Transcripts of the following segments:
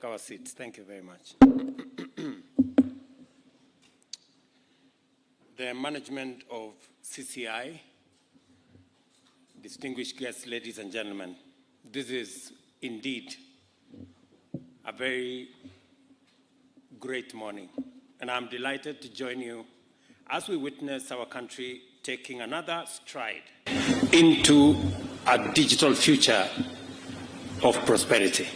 take our seats. Thank you very much. The management of CCI, distinguished guests, ladies and gentlemen, this is indeed a very great morning, and I'm delighted to join you as we witness our country taking another stride into a digital future of prosperity.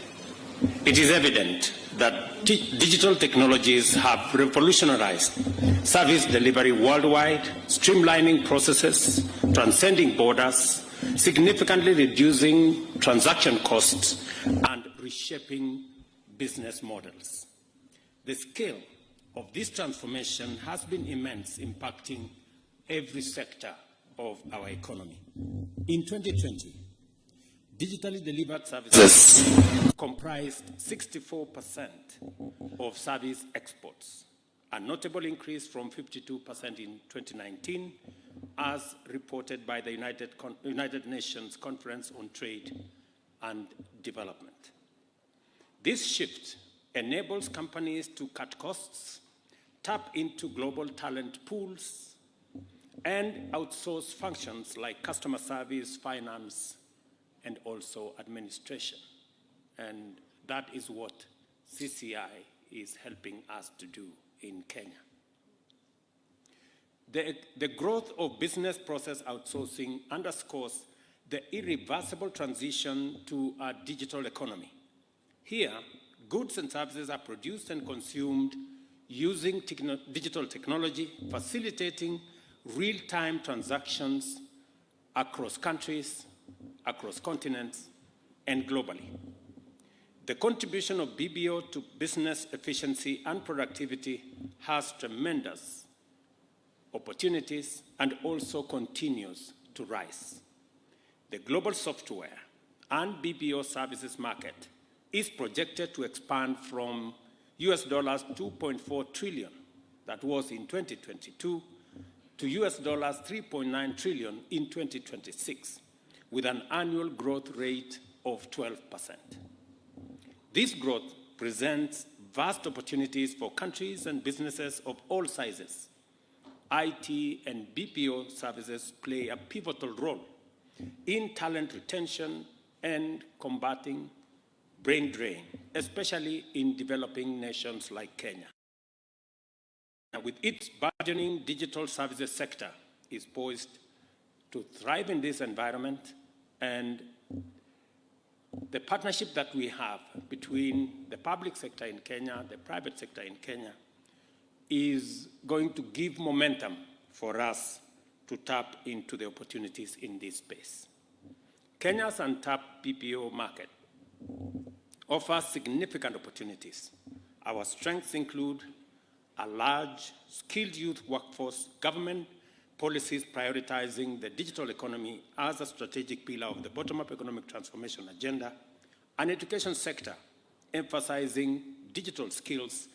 It is evident that digital technologies have revolutionized service delivery worldwide, streamlining processes, transcending borders, significantly reducing transaction costs, and reshaping business models. The scale of this transformation has been immense, impacting every sector of our economy. In 2020, digitally delivered services comprised 64% of service exports, a notable increase from 52% in 2019, as reported by the United Nations Conference on Trade and Development. This shift enables companies to cut costs, tap into global talent pools, and outsource functions like customer service, finance, and also administration. And that is what CCI is helping us to do in Kenya. The growth of business process outsourcing underscores the irreversible transition to a digital economy. Here, goods and services are produced and consumed using digital technology, facilitating real-time transactions across countries, across continents, and globally. The contribution of BPO to business efficiency and productivity has tremendous opportunities and also continues to rise. The global software and BPO services market is projected to expand from US dollars 2.4 trillion, that was in 2022, to US dollars 3.9 trillion in 2026, with an annual growth rate of 12%. This growth presents vast opportunities for countries and businesses of all sizes. IT and BPO services play a pivotal role in talent retention and combating brain drain, especially in developing nations like Kenya. With its burgeoning digital services sector is poised to thrive in this environment, and the partnership that we have between the public sector in Kenya, the private sector in Kenya, is going to give momentum for us to tap into the opportunities in this space. Kenya's untapped BPO market offers significant opportunities. Our strengths include a large, skilled youth workforce, government policies prioritizing the digital economy as a strategic pillar of the bottom-up economic transformation agenda, an education sector emphasizing digital skills,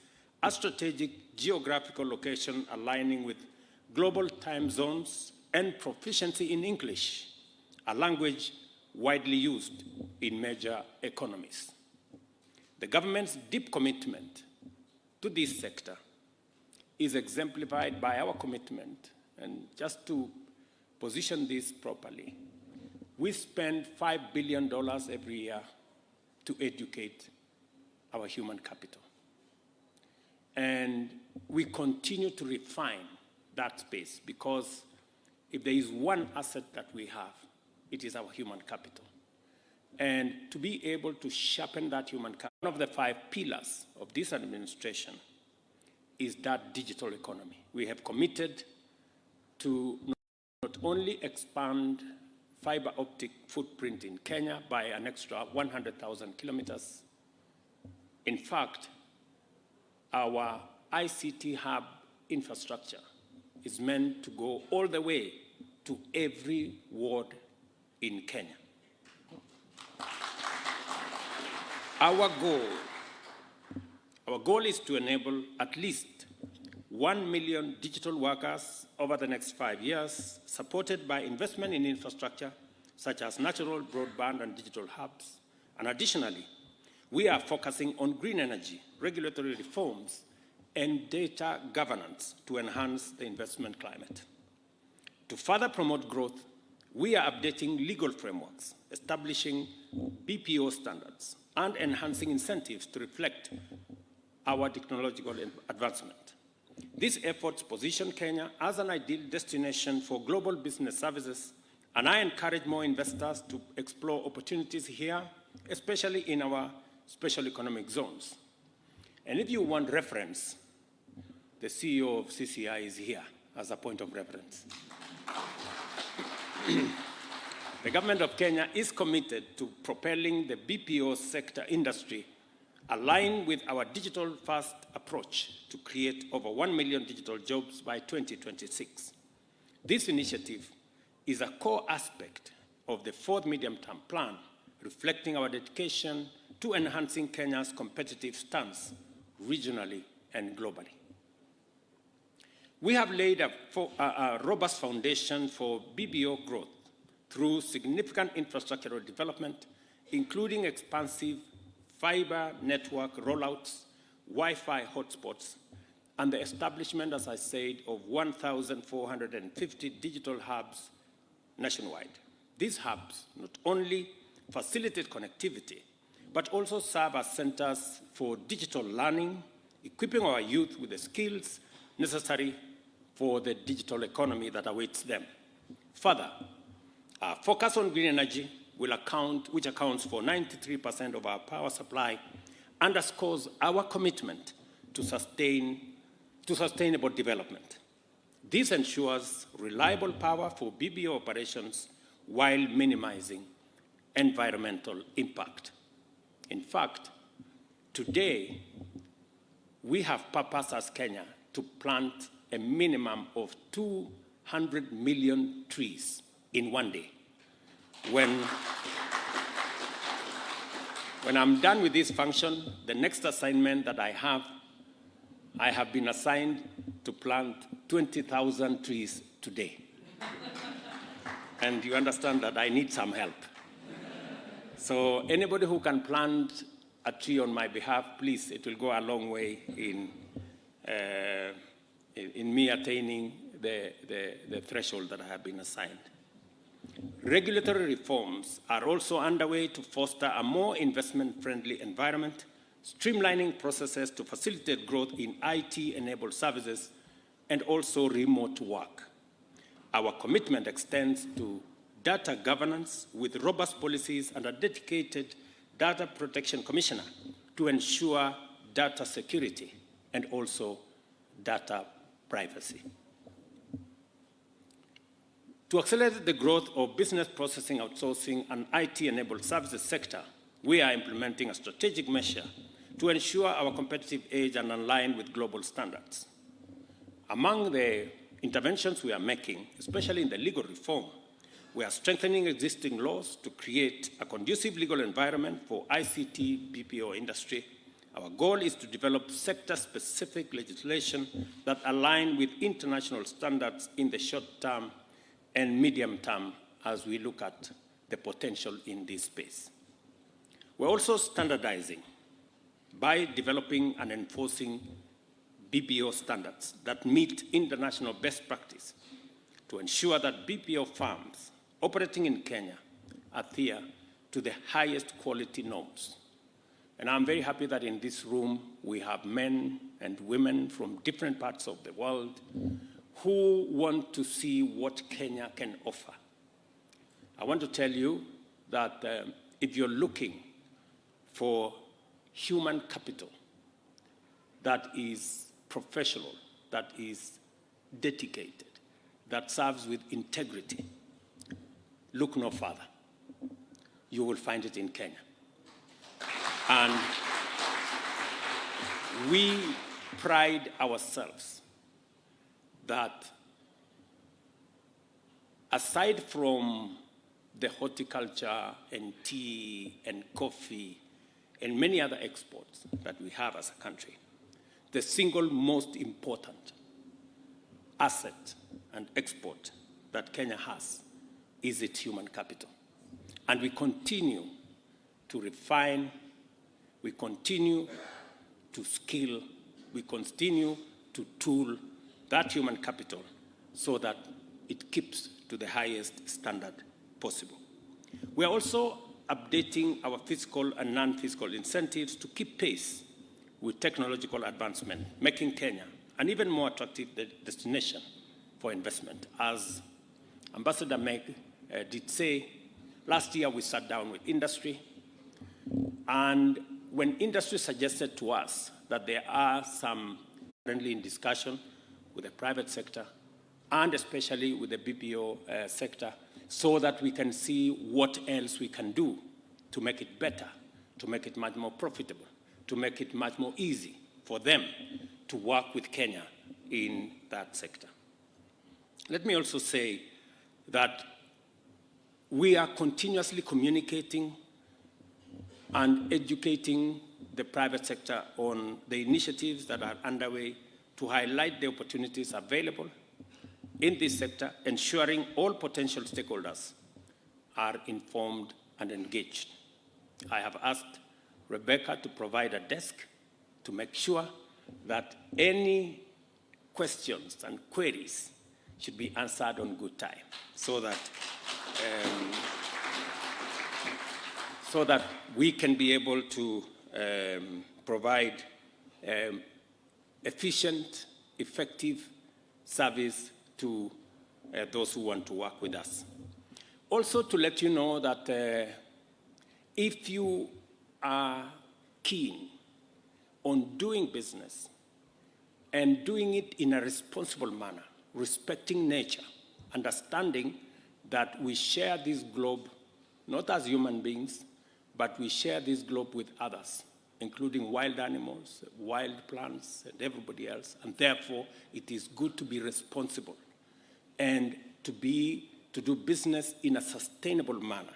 a strategic geographical location aligning with global time zones, and proficiency in English, a language widely used in major economies. The government's deep commitment to this sector is exemplified by our commitment. And just to position this properly, we spend $5 billion every year to educate our human capital. And we continue to refine that space, because if there is one asset that we have, it is our human capital. And to be able to sharpen that human capital, one of the 5 pillars of this administration is that digital economy. We have committed to not only expand fiber optic footprint in Kenya by an extra 100,000 kilometers. In fact, our ICT hub infrastructure is meant to go all the way to every ward in Kenya. Our goal is to enable at least 1 million digital workers over the next 5 years, supported by investment in infrastructure such as natural broadband and digital hubs. And additionally, we are focusing on green energy, regulatory reforms, and data governance to enhance the investment climate. To further promote growth, we are updating legal frameworks, establishing BPO standards, and enhancing incentives to reflect our technological advancement. These efforts position Kenya as an ideal destination for global business services, and I encourage more investors to explore opportunities here, especially in our special economic zones. And if you want reference, the CEO of CCI is here as a point of reference. The government of Kenya is committed to propelling the BPO sector industry aligned with our digital-first approach to create over 1 million digital jobs by 2026. This initiative is a core aspect of the fourth medium-term plan, reflecting our dedication to enhancing Kenya's competitive stance regionally and globally. We have laid a robust foundation for BPO growth through significant infrastructural development, including expansive fiber network rollouts, Wi-Fi hotspots, and the establishment, as I said, of 1,450 digital hubs nationwide. These hubs not only facilitate connectivity, but also serve as centers for digital learning, equipping our youth with the skills necessary for the digital economy that awaits them. Further, our focus on green energy, which accounts for 93% of our power supply, underscores our commitment to sustainable development. This ensures reliable power for BPO operations while minimizing environmental impact. In fact, today, we have purpose as Kenya to plant a minimum of 200 million trees in one day. When I'm done with this function, the next assignment that I have been assigned to plant 20,000 trees today. And you understand that I need some help. So anybody who can plant a tree on my behalf, please, it will go a long way in me attaining the threshold that I have been assigned. Regulatory reforms are also underway to foster a more investment-friendly environment, streamlining processes to facilitate growth in IT-enabled services and also remote work. Our commitment extends to data governance with robust policies and a dedicated data protection commissioner to ensure data security and also data privacy. To accelerate the growth of business processing outsourcing and IT-enabled services sector, we are implementing a strategic measure to ensure our competitive edge and align with global standards. Among the interventions we are making, especially in the legal reform, we are strengthening existing laws to create a conducive legal environment for ICT BPO industry. Our goal is to develop sector-specific legislation that align with international standards in the short term and medium term as we look at the potential in this space. We're also standardizing by developing and enforcing BPO standards that meet international best practice to ensure that BPO firms operating in Kenya adhere to the highest quality norms. And I'm very happy that in this room we have men and women from different parts of the world who want to see what Kenya can offer. I want to tell you that if you're looking for human capital that is professional, that is dedicated, that serves with integrity, look no further. You will find it in Kenya. And we pride ourselves that aside from the horticulture and tea and coffee and many other exports that we have as a country, the single most important asset and export that Kenya has is its human capital. And we continue to refine we continue to skill, we continue to tool that human capital so that it keeps to the highest standard possible. We are also updating our fiscal and non-fiscal incentives to keep pace with technological advancement, making Kenya an even more attractive destination for investment. As Ambassador Meg did say, last year we sat down with industry, and when industry suggested to us that there are some currently in discussion with the private sector, and especially with the BPO sector, so that we can see what else we can do to make it better, to make it much more profitable, to make it much more easy for them to work with Kenya in that sector. Let me also say that we are continuously communicating and educating the private sector on the initiatives that are underway to highlight the opportunities available in this sector, ensuring all potential stakeholders are informed and engaged. I have asked Rebecca to provide a desk to make sure that any questions and queries should be answered on good time, so that we can be able to provide efficient, effective service to those who want to work with us. Also to let you know that if you are keen on doing business and doing it in a responsible manner, respecting nature, understanding that we share this globe not as human beings, but we share this globe with others, including wild animals, wild plants, and everybody else, and therefore it is good to be responsible and to do business in a sustainable manner.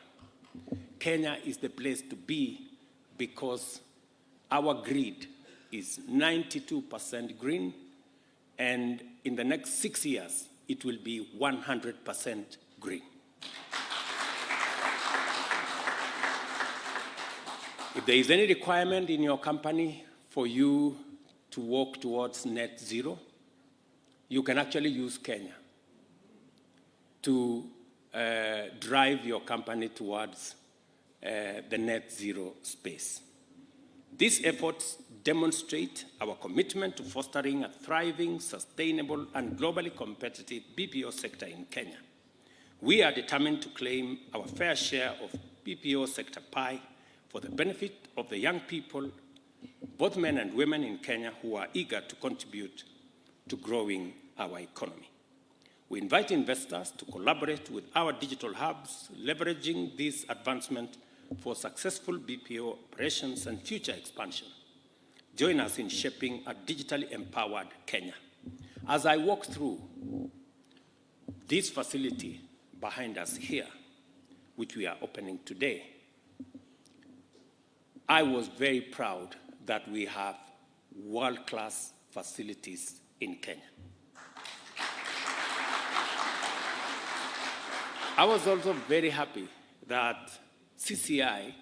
Kenya is the place to be because our grid is 92% green, and in the next 6 years, it will be 100% green. If there is any requirement in your company for you to work towards net zero, you can actually use Kenya to drive your company towards the net zero space. These efforts demonstrate our commitment to fostering a thriving, sustainable, and globally competitive BPO sector in Kenya. We are determined to claim our fair share of BPO sector pie for the benefit of the young people, both men and women in Kenya, who are eager to contribute to growing our economy. We invite investors to collaborate with our digital hubs, leveraging this advancement for successful BPO operations and future expansion. Join us in shaping a digitally empowered Kenya. As I walk through this facility behind us here, which we are opening today, I was very proud that we have world-class facilities in Kenya. I was also very happy that CCI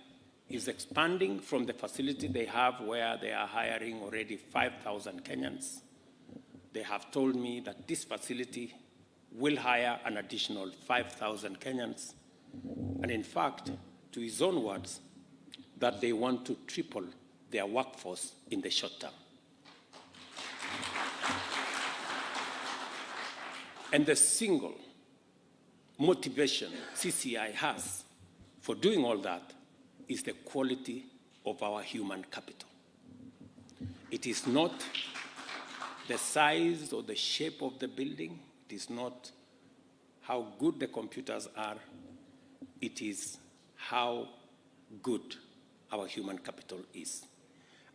is expanding from the facility they have, where they are hiring already 5,000 Kenyans. They have told me that this facility will hire an additional 5,000 Kenyans. And in fact, to his own words, that they want to triple their workforce in the short term. And the single motivation CCI has for doing all that is the quality of our human capital. It is not the size or the shape of the building. It is not how good the computers are. It is how good our human capital is.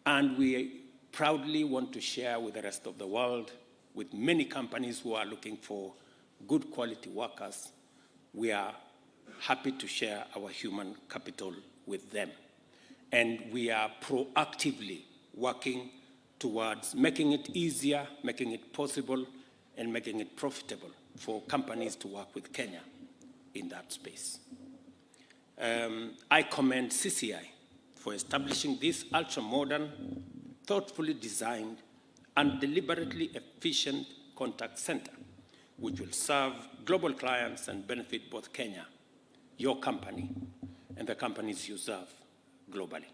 And we proudly want to share with the rest of the world, with many companies who are looking for good quality workers. We are happy to share our human capital with them. And we are proactively working towards making it easier, making it possible, and making it profitable for companies to work with Kenya in that space. I commend CCI for establishing this ultra-modern, thoughtfully designed, and deliberately efficient contact center, which will serve global clients and benefit both Kenya, your company, and the companies you serve globally.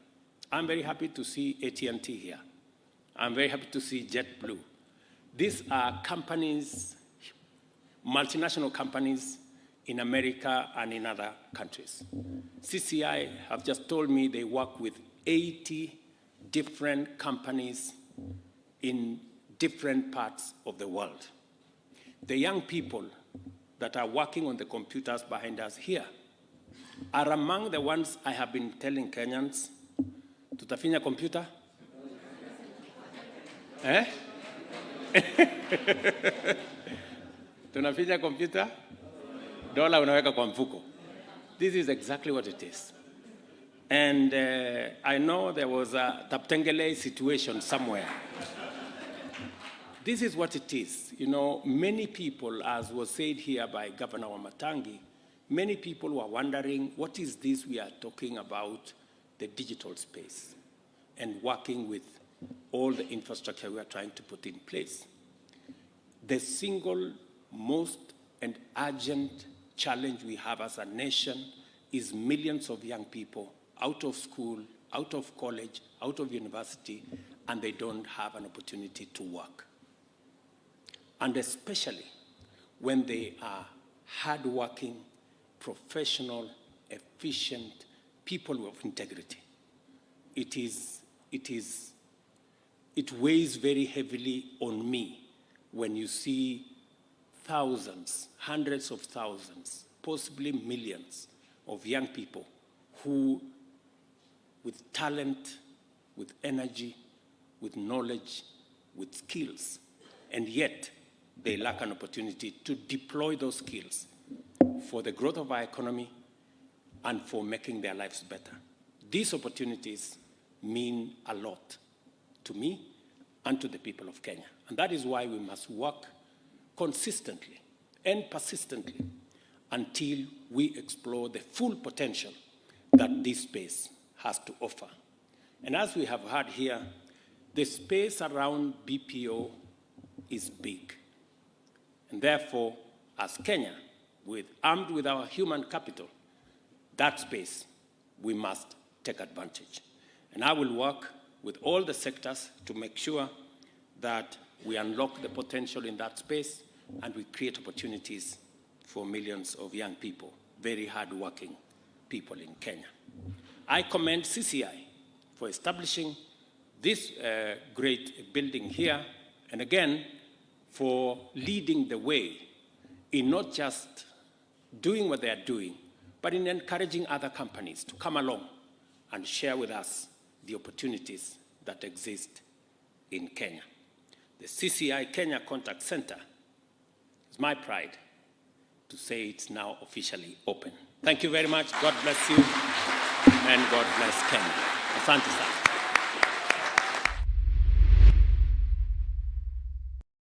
I'm very happy to see AT&T here. I'm very happy to see JetBlue. These are companies, multinational companies in America and in other countries. CCI have just told me they work with 80 different companies in different parts of the world. The young people that are working on the computers behind us here are among the ones I have been telling Kenyans, tutafinya computer? Eh? Tunafinya computer? Dola unaweka kwa mfuko. This is exactly what it is. And I know there was a Taptengele situation somewhere. This is what it is. You know, many people, as was said here by Governor Wamatangi, many people were wondering, what is this we are talking about, the digital space, and working with all the infrastructure we are trying to put in place. The single most and urgent challenge we have as a nation is millions of young people out of school, out of college, out of university, and they don't have an opportunity to work. And especially when they are hardworking, professional, efficient people of integrity. It weighs very heavily on me when you see thousands, hundreds of thousands, possibly millions of young people who, with talent, with energy, with knowledge, with skills, and yet they lack an opportunity to deploy those skills for the growth of our economy and for making their lives better. These opportunities mean a lot to me and to the people of Kenya. And that is why we must work consistently and persistently until we explore the full potential that this space has to offer. And as we have heard here, the space around BPO is big. And therefore, as Kenya, armed with our human capital, that space we must take advantage. And I will work with all the sectors to make sure that we unlock the potential in that space and we create opportunities for millions of young people, very hardworking people in Kenya. I commend CCI for establishing this great building here, and again, for leading the way in not just doing what they are doing, but in encouraging other companies to come along and share with us the opportunities that exist in Kenya. The CCI Kenya Contact Center is my pride to say it's now officially open. Thank you very much. God bless you, and God bless Kenya. Asante sana.